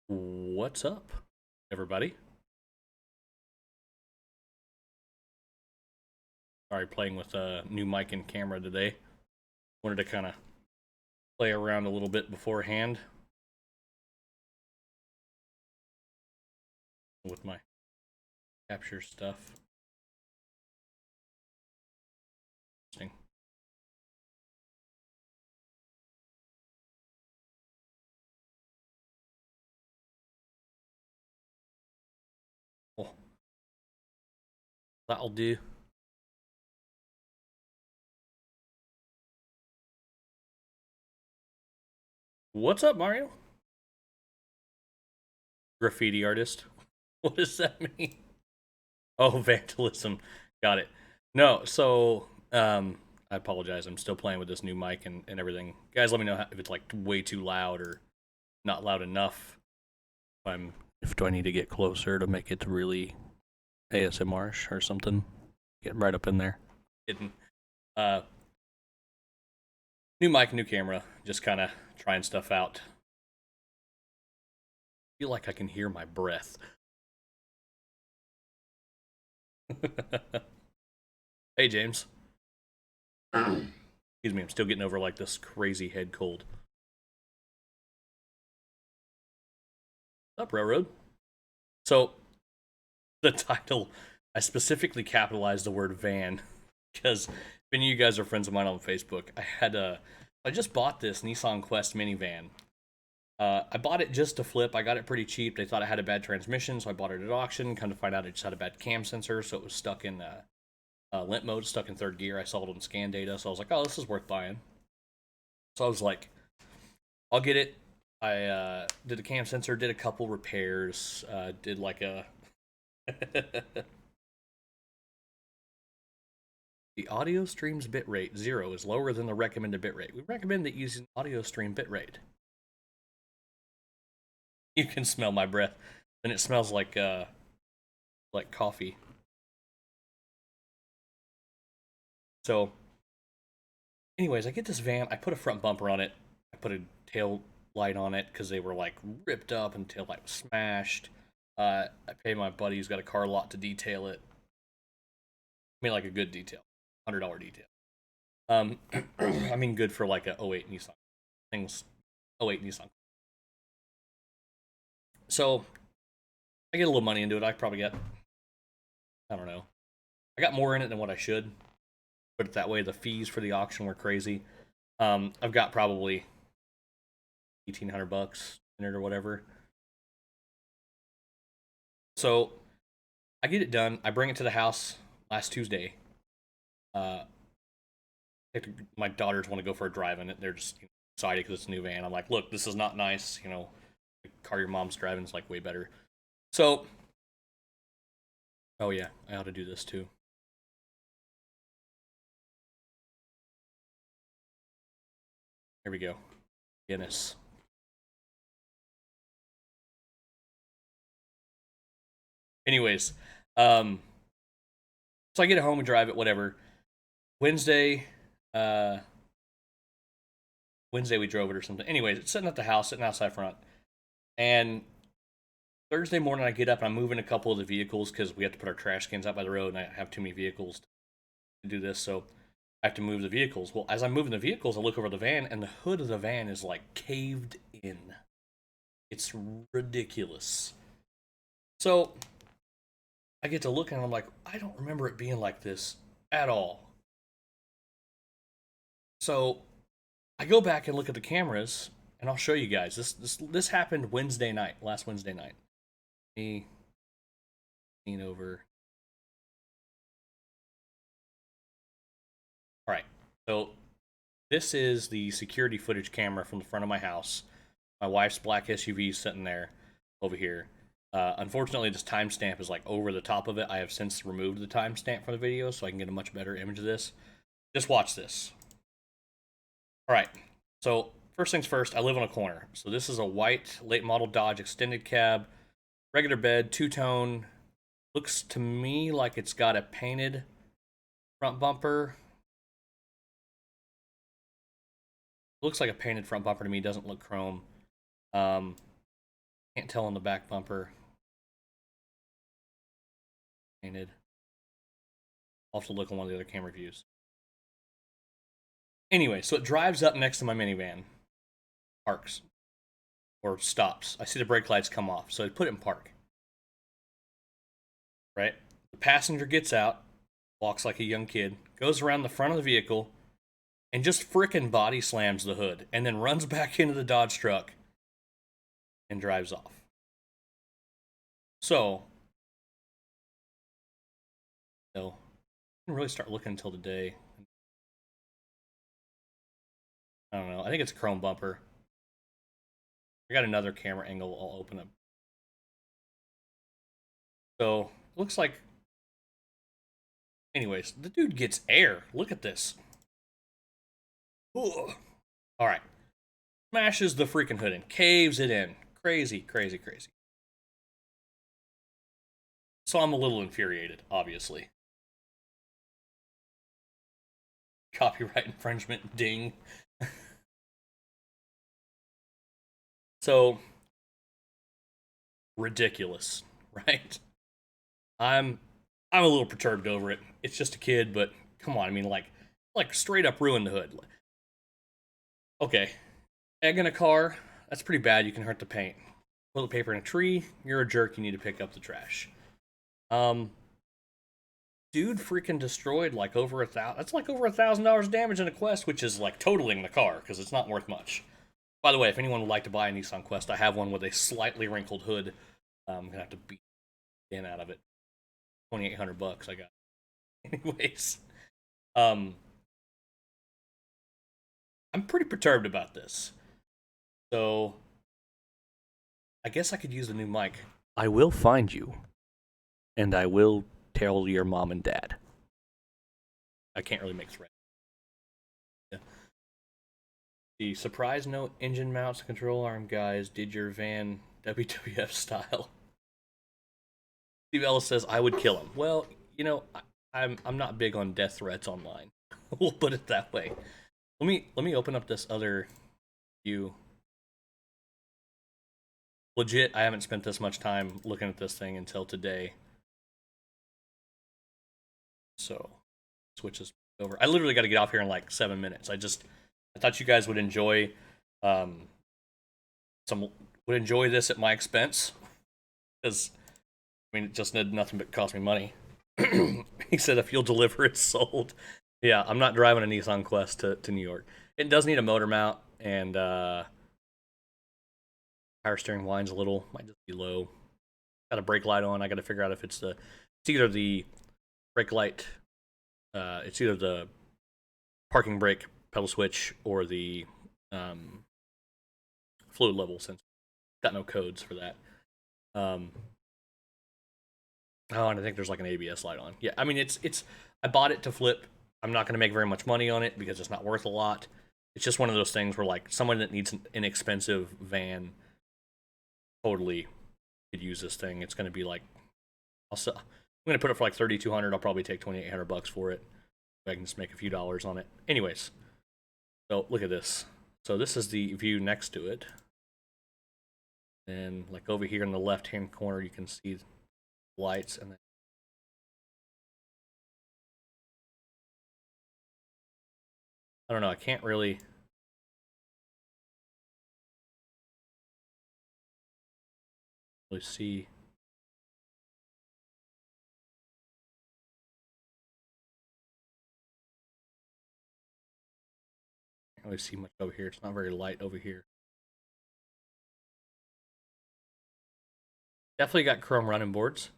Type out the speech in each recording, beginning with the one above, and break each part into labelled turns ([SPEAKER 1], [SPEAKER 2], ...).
[SPEAKER 1] What's up, everybody? Sorry, playing with a new mic and camera today. Wanted to kind of play around a little bit beforehand with my capture stuff. Interesting. Well, that'll do. What's up, Mario? Graffiti artist. What does that mean? Oh, vandalism. Got it. No, so I apologize. I'm still playing with this new mic and everything. Guys, let me know if it's like way too loud or not loud enough. If do I need to get closer to make it really ASMR or something? Get right up in there. Hidden. Uh, New mic, new camera. Just kind of trying stuff out. Feel like I can hear my breath. Hey, James. Excuse me. I'm still getting over like this crazy head cold. What's up, Railroad? So the title, I specifically capitalized the word van because if any of you guys are friends of mine on Facebook, I just bought this Nissan Quest minivan. I bought it just to flip. I got it pretty cheap. They thought I had a bad transmission, so I bought it at auction. Come to find out, it just had a bad cam sensor, so it was stuck in limp mode, stuck in third gear. I saw it on scan data, so I was like, "Oh, this is worth buying." So I was like, "I'll get it." I did a cam sensor, did a couple repairs, did like a the audio stream's bitrate 0 is lower than the recommended bitrate. We recommend that using audio stream bitrate. You can smell my breath, and it smells like coffee. So, anyways, I get this van. I put a front bumper on it. I put a tail light on it because they were like ripped up and tail light was smashed. I paid my buddy who's got a car lot to detail it. I mean, like a good detail, $100 detail. I mean, good for like a '08 Nissan. Things '08 Nissan. So I get a little money into it. I probably got, I don't know, I got more in it than what I should. Put it that way. The fees for the auction were crazy. I've got probably $1,800 in it or whatever. So I get it done. I bring it to the house last Tuesday. Uh, my daughters want to go for a drive in it. They're just excited because it's a new van. I'm like, look, this is not nice. The car your mom's driving is like way better. So, oh yeah, I ought to do this too. Here we go. Guinness. Anyways, um, so I get it home and drive it, whatever. Wednesday, uh, Wednesday we drove it or something. Anyways, it's sitting at the house, sitting outside front. And Thursday morning I get up and I'm moving a couple of the vehicles because we have to put our trash cans out by the road and I have too many vehicles to do this. So I have to move the vehicles. Well, as I'm moving the vehicles, I look over the van and the hood of the van is like caved in. It's ridiculous. So I get to look and I'm like, I don't remember it being like this at all. So I go back and look at the cameras and I'll show you guys. This happened Wednesday night, last Wednesday night. Me lean over. All right. So this is the security footage camera from the front of my house. My wife's black SUV is sitting there over here. Unfortunately, this timestamp is like over the top of it. I have since removed the timestamp from the video so I can get a much better image of this. Just watch this. All right. So first things first, I live on a corner. So this is a white late model Dodge extended cab, regular bed, two tone. Looks to me like it's got a painted front bumper. Looks like a painted front bumper to me. Doesn't look chrome. Um, Can't tell on the back bumper. Painted. I'll have to look on one of the other camera views. Anyway, so it drives up next to my minivan. Parks. Or stops. I see the brake lights come off, so I put it in park. Right? The passenger gets out, walks like a young kid, goes around the front of the vehicle, and just frickin' body slams the hood, and then runs back into the Dodge truck and drives off. So, I didn't really start looking until today. I don't know. I think it's a chrome bumper. I got another camera angle I'll open up. So, looks like... Anyways, the dude gets air. Look at this. Ugh. All right. Smashes the freaking hood in. Caves it in. Crazy, crazy, crazy. So I'm a little infuriated, obviously. Copyright infringement, ding. So, ridiculous, right? I'm a little perturbed over it. It's just a kid, but come on, I mean, like straight up ruined the hood. Okay, egg in a car, that's pretty bad. You can hurt the paint. Toilet paper in a tree, you're a jerk. You need to pick up the trash. Dude freaking destroyed like over that's like over $1,000 damage in a Quest, which is like totaling the car because it's not worth much. By the way, if anyone would like to buy a Nissan Quest, I have one with a slightly wrinkled hood. I'm gonna have to beat the in out of it. $2,800 I got. Anyways, I'm pretty perturbed about this. So I guess I could use the new mic. I will find you, and I will tell your mom and dad. I can't really make threats. Yeah. The surprise note engine mounts control arm guys did your van WWF style. Steve Ellis says I would kill him. Well, you know, I'm not big on death threats online. We'll put it that way. Let me open up this other view. Legit, I haven't spent this much time looking at this thing until today. So, switch this over. I literally got to get off here in like 7 minutes. I thought you guys would enjoy would enjoy this at my expense, because I mean it just did nothing but cost me money. He said if you'll deliver it's sold. Yeah, I'm not driving a Nissan Quest to New York. It does need a motor mount, and power steering winds a little, might just be low. Got a brake light on. I got to figure out if it's either the brake light, it's either the parking brake pedal switch or the fluid level, since got no codes for that. Oh, and I think there's like an ABS light on. Yeah, I mean it's I bought it to flip. I'm not going to make very much money on it because it's not worth a lot. It's just one of those things where like someone that needs an inexpensive van totally could use this thing. It's going to be like I'm going to put it for like $3,200. I'll probably take $2,800 for it. I can just make a few dollars on it. Anyways, so look at this. So this is the view next to it. And like over here in the left-hand corner, you can see lights, and then I don't know, I can't really see. Can't really see much over here. It's not very light over here. Definitely got chrome running boards.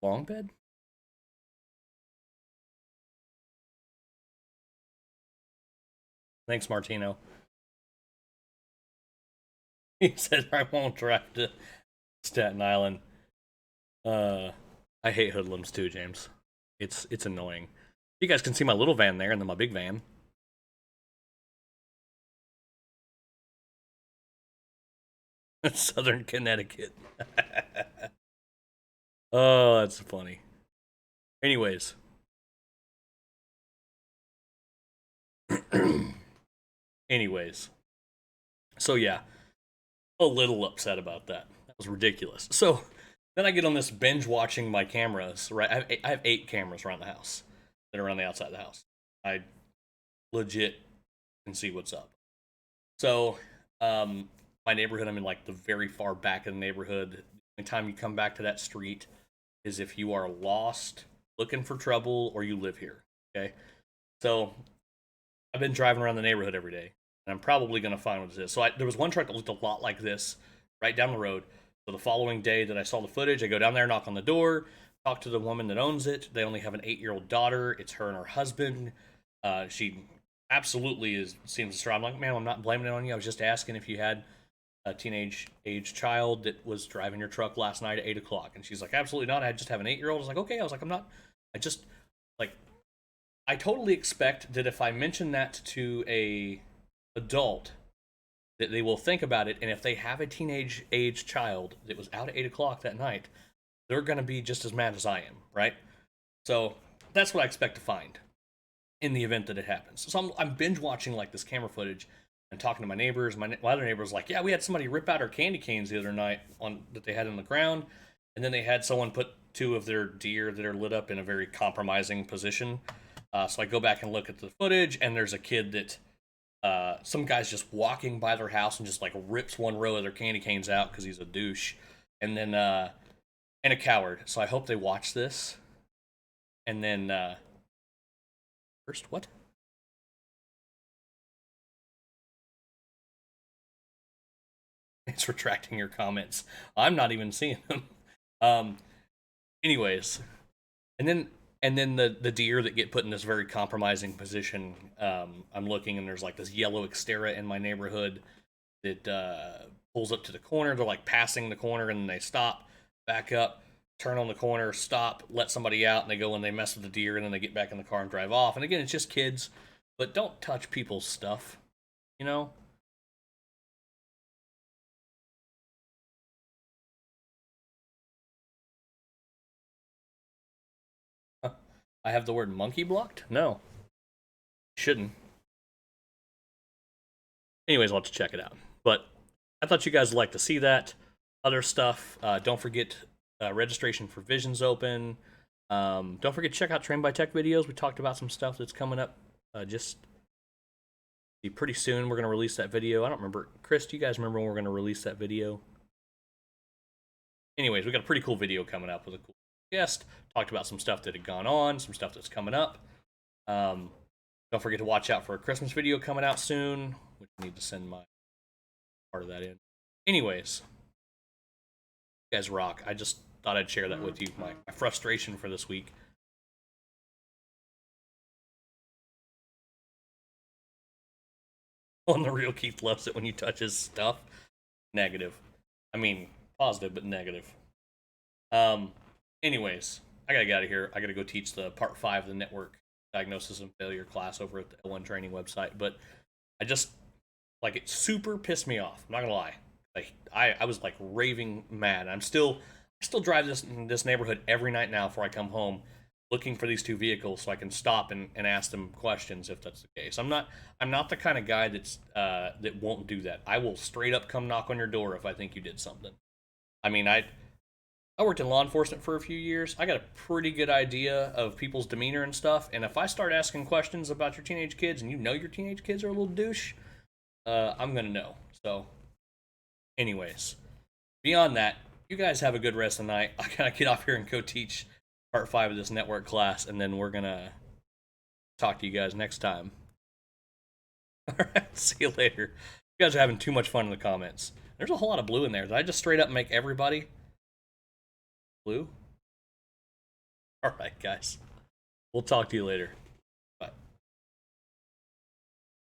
[SPEAKER 1] Long bed? Thanks, Martino. He said I won't drive to Staten Island. I hate hoodlums too, James. It's annoying. You guys can see my little van there, and then my big van. Southern Connecticut. Oh, that's funny. Anyways. Anyways, so yeah, a little upset about that. That was ridiculous. So then I get on this binge watching my cameras. Right, I have 8 cameras around the house that are on the outside of the house. I legit can see what's up. So, my neighborhood, I'm in like the very far back of the neighborhood. The only time you come back to that street is if you are lost, looking for trouble, or you live here. Okay, so I've been driving around the neighborhood every day, and I'm probably going to find what it is. So there was one truck that looked a lot like this right down the road. So the following day that I saw the footage, I go down there, knock on the door, talk to the woman that owns it. They only have an 8-year-old daughter. It's her and her husband. She absolutely seems strong. I'm like, man, I'm not blaming it on you. I was just asking if you had a teenage age child that was driving your truck last night at 8 o'clock. And she's like, absolutely not. I just have an 8-year-old. I was like, okay. I was like, I'm not. I just like I totally expect that if I mention that to a adult, that they will think about it, and if they have a teenage age child that was out at 8 o'clock that night, they're going to be just as mad as I am, right? So that's what I expect to find in the event that it happens. So I'm binge watching like this camera footage and talking to my neighbors. My other neighbors like, yeah, we had somebody rip out our candy canes the other night that they had on the ground, and then they had someone put 2 of their deer that are lit up in a very compromising position. So I go back and look at the footage, and there's a kid that some guy's just walking by their house and just like rips 1 row of their candy canes out because he's a douche, and then and a coward. So I hope they watch this, and then first what? It's retracting your comments. I'm not even seeing them. Um, anyways, and then the deer that get put in this very compromising position. I'm looking, and there's like this yellow Xterra in my neighborhood that pulls up to the corner. They're like passing the corner, and then they stop, back up, turn on the corner, stop, let somebody out, and they go and they mess with the deer, and then they get back in the car and drive off. And again, it's just kids, but don't touch people's stuff, you know. I have the word monkey blocked. No, shouldn't. Anyways, I'll have to check it out. But I thought you guys would like to see that. Other stuff, don't forget registration for Vision's open. Don't forget to check out Train by Tech videos. We talked about some stuff that's coming up just be pretty soon. We're going to release that video. I don't remember. Chris, do you guys remember when we're going to release that video? Anyways, we got a pretty cool video coming up with a cool guest. Talked about some stuff that had gone on, some stuff that's coming up. Don't forget to watch out for a Christmas video coming out soon, which I need to send my part of that in. Anyways, you guys rock. I just thought I'd share that with you, my frustration for this week. On the real, Keith loves it when you touch his stuff. Negative. I mean, positive, but negative. Anyways, I gotta get out of here. I gotta go teach the part 5 of the network diagnosis and failure class over at the L1 training website. But I just, like, it super pissed me off. I'm not gonna lie. Like, I was like raving mad. I still drive this neighborhood every night now before I come home, looking for these 2 vehicles so I can stop and ask them questions if that's the case. I'm not the kind of guy that won't do that. I will straight up come knock on your door if I think you did something. I mean, I worked in law enforcement for a few years. I got a pretty good idea of people's demeanor and stuff. And if I start asking questions about your teenage kids and you know your teenage kids are a little douche, I'm going to know. So, anyways, beyond that, you guys have a good rest of the night. I got to get off here and go teach part 5 of this network class. And then we're going to talk to you guys next time. All right, see you later. You guys are having too much fun in the comments. There's a whole lot of blue in there. Did I just straight up make everybody blue? All right, guys. We'll talk to you later.